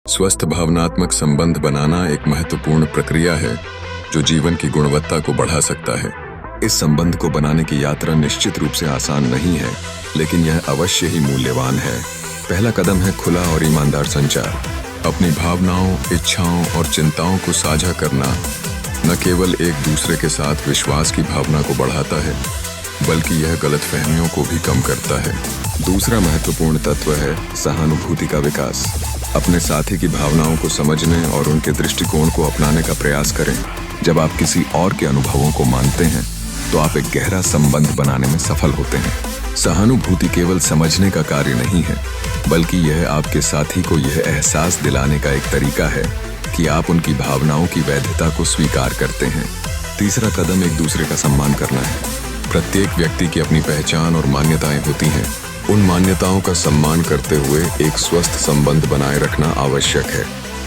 स्वस्थ भावनात्मक संबंध बनाना एक महत्वपूर्ण प्रक्रिया है जो जीवन की गुणवत्ता को बढ़ा सकता है। इस संबंध को बनाने की यात्रा निश्चित रूप से आसान नहीं है, लेकिन यह अवश्य ही मूल्यवान है। पहला कदम है खुला और ईमानदार संचार। अपनी भावनाओं, इच्छाओं और चिंताओं को साझा करना न केवल एक दूसरे के साथ विश्वास की भावना को बढ़ाता है, बल्कि यह गलतफहमियों को भी कम करता है। दूसरा महत्वपूर्ण तत्व है सहानुभूति का विकास। अपने साथी की भावनाओं को समझने और उनके दृष्टिकोण को अपनाने का प्रयास करें। जब आप किसी और के अनुभवों को मानते हैं, तो आप एक गहरा संबंध बनाने में सफल होते हैं। सहानुभूति केवल समझने का कार्य नहीं है, बल्कि यह आपके साथी को यह एहसास दिलाने का एक तरीका है कि आप उनकी भावनाओं की वैधता को स्वीकार करते हैं। तीसरा कदम एक दूसरे का सम्मान करना है। प्रत्येक व्यक्ति की अपनी पहचान और मान्यताएं होती हैं। उन मान्यताओं का सम्मान करते हुए एक स्वस्थ संबंध बनाए रखना आवश्यक है।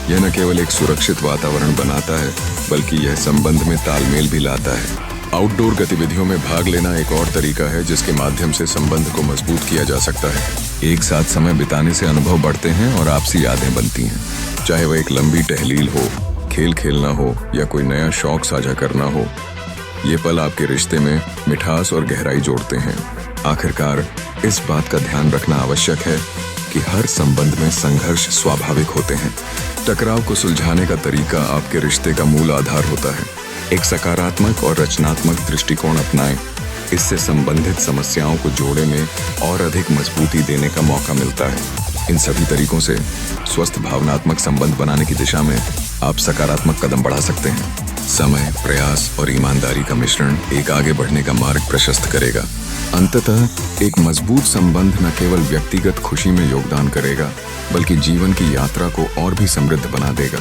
यह न केवल एक सुरक्षित वातावरण बनाता है, बल्कि यह संबंध में तालमेल भी लाता है। आउटडोर गतिविधियों में भाग लेना एक और तरीका है जिसके माध्यम से संबंध को मजबूत किया जा सकता है। एक साथ समय बिताने से अनुभव बढ़ते हैं और आपसी यादें बनती हैं। चाहे वह एक लंबी टहलील हो, खेल खेलना हो या कोई नया शौक साझा करना हो, ये पल आपके रिश्ते में मिठास और गहराई जोड़ते हैं। आखिरकार इस बात का ध्यान रखना आवश्यक है कि हर संबंध में संघर्ष स्वाभाविक होते हैं। टकराव को सुलझाने का तरीका आपके रिश्ते का मूल आधार होता है। एक सकारात्मक और रचनात्मक दृष्टिकोण अपनाएं। इससे संबंधित समस्याओं को जोड़े में और अधिक मजबूती देने का मौका मिलता है। इन सभी तरीकों से स्वस्थ भावनात्मक संबंध बनाने की दिशा में आप सकारात्मक कदम बढ़ा सकते हैं। समय, प्रयास और ईमानदारी का मिश्रण एक आगे बढ़ने का मार्ग प्रशस्त करेगा। अंततः एक मजबूत संबंध न केवल व्यक्तिगत खुशी में योगदान करेगा, बल्कि जीवन की यात्रा को और भी समृद्ध बना देगा।